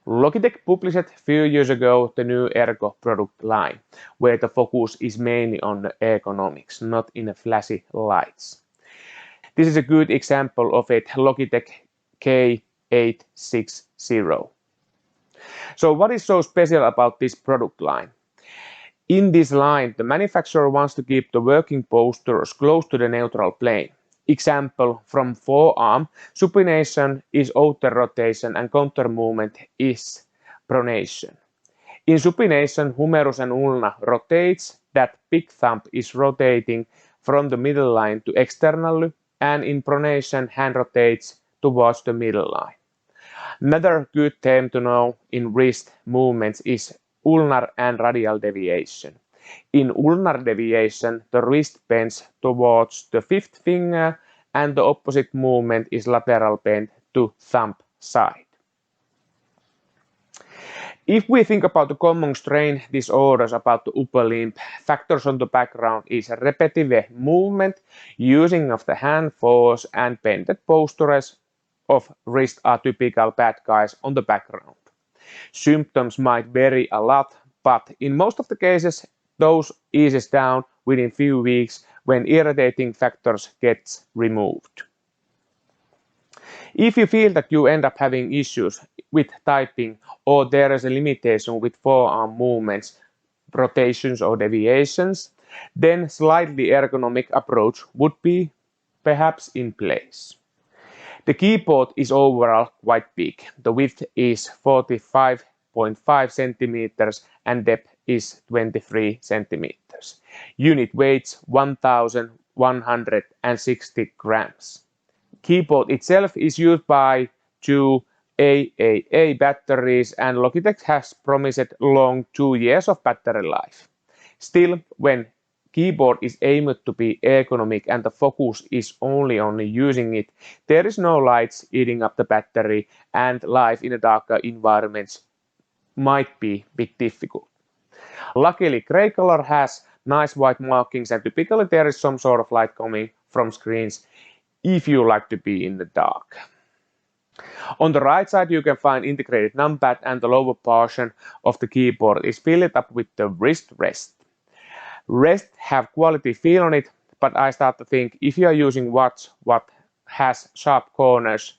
Logitech published a few years ago the new Ergo product line, where the focus is mainly on the ergonomics, not in flashy lights. This is a good example of it, Logitech K860. So what is so special about this product line? In this line, the manufacturer wants to keep the working postures close to the neutral plane. Example from forearm, supination is outer rotation and counter movement is pronation. In supination, humerus and ulna rotates, that big thumb is rotating from the middle line to externally, and in pronation, hand rotates towards the middle line. Another good term to know in wrist movements is ulnar and radial deviation. In ulnar deviation, the wrist bends towards the fifth finger and the opposite movement is lateral bend to thumb side. If we think about the common strain disorders about the upper limb, factors on the background is repetitive movement, using of the hand force and bended postures of wrist are typical bad guys on the background. Symptoms might vary a lot, but in most of the cases, those eases down within few weeks when irritating factors gets removed. If you feel that you end up having issues with typing or there is a limitation with forearm movements, rotations or deviations, then slightly ergonomic approach would be perhaps in place. The keyboard is overall quite big. The width is 45.5 centimeters and depth is 23 centimeters. Unit weighs 1,160 grams. Keyboard itself is used by two AAA batteries and Logitech has promised long 2 years of battery life. Still, when keyboard is aimed to be ergonomic and the focus is only on using it, there is no lights eating up the battery and life in a darker environments might be a bit difficult. Luckily, gray color has nice white markings and typically there is some sort of light coming from screens if you like to be in the dark. On the right side you can find integrated numpad and the lower portion of the keyboard is filled up with the wrist rest. Rest have quality feel on it, but I start to think if you are using watch what has sharp corners,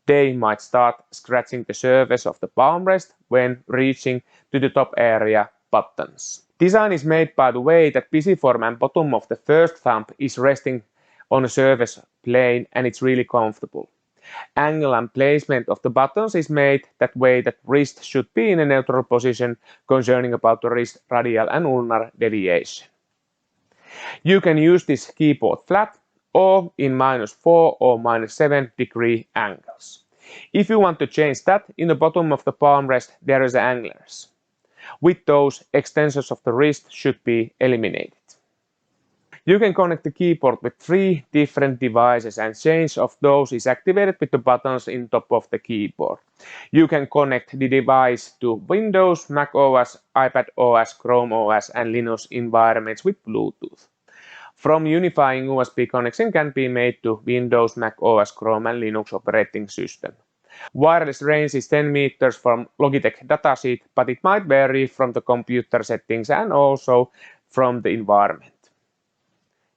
they might start scratching the surface of the palm rest when reaching to the top area buttons. Design is made by the way that pisiform and bottom of the first thumb is resting on a surface plane and it's really comfortable. Angle and placement of the buttons is made that way that wrist should be in a neutral position concerning about the wrist radial and ulnar deviation. You can use this keyboard flat or in -4 or -7 degree angles. If you want to change that, in the bottom of the palm rest there is anglers. With those, extensions of the wrist should be eliminated. You can connect the keyboard with 3 different devices and change of those is activated with the buttons in top of the keyboard. You can connect the device to Windows, Mac OS, iPad OS, Chrome OS and Linux environments with Bluetooth. From unifying USB connection can be made to Windows, Mac OS, Chrome and Linux operating system. Wireless range is 10 meters from Logitech datasheet, but it might vary from the computer settings and also from the environment.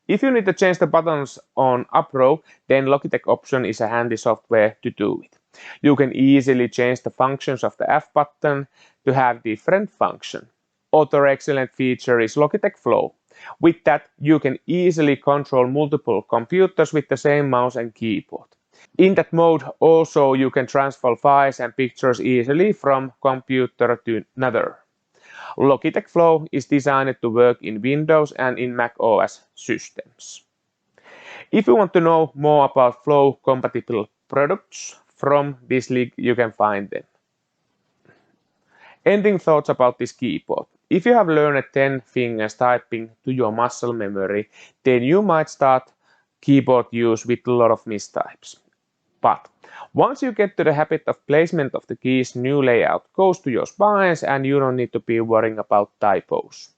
If you need to change the buttons on up row, then Logitech Option is a handy software to do it. You can easily change the functions of the F button to have different function. Other excellent feature is Logitech Flow. With that, you can easily control multiple computers with the same mouse and keyboard. In that mode, also you can transfer files and pictures easily from computer to another. Logitech Flow is designed to work in Windows and in Mac OS systems. If you want to know more about Flow compatible products from this link, you can find them. Ending thoughts about this keyboard. If you have learned 10 fingers typing to your muscle memory, then you might start keyboard use with a lot of mistypes. But once you get to the habit of placement of the keys, new layout goes to your spines and you don't need to be worrying about typos.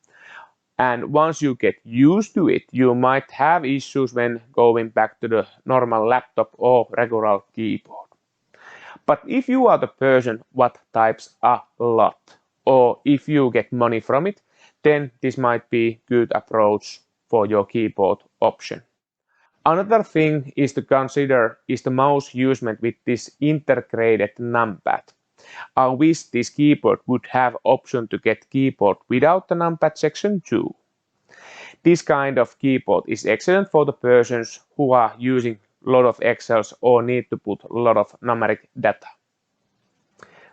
And once you get used to it, you might have issues when going back to the normal laptop or regular keyboard. But if you are the person what types a lot, or if you get money from it, then this might be good approach for your keyboard option. Another thing is to consider is the mouse usement with this integrated numpad. I wish this keyboard would have option to get keyboard without the numpad section too. This kind of keyboard is excellent for the persons who are using a lot of Excels or need to put a lot of numeric data.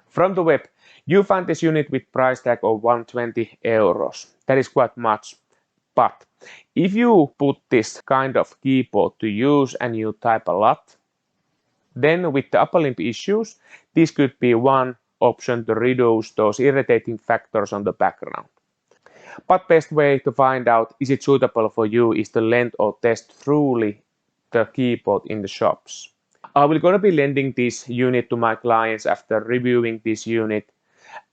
From the web, you find this unit with price tag of 120 euros. That is quite much. But if you put this kind of keyboard to use and you type a lot, then with the upper limb issues, this could be one option to reduce those irritating factors on the background. But best way to find out is it suitable for you is to lend or test thoroughly the keyboard in the shops. I will gonna be lending this unit to my clients after reviewing this unit,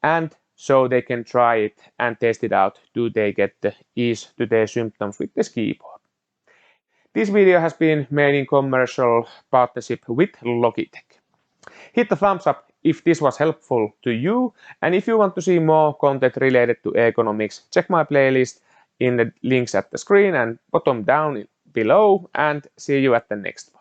and so they can try it and test it out. Do they get the ease to their symptoms with this keyboard? This video has been made in commercial partnership with Logitech. Hit the thumbs up if this was helpful to you, and if you want to see more content related to ergonomics, check my playlist in the links at the screen and bottom down below, and see you at the next one.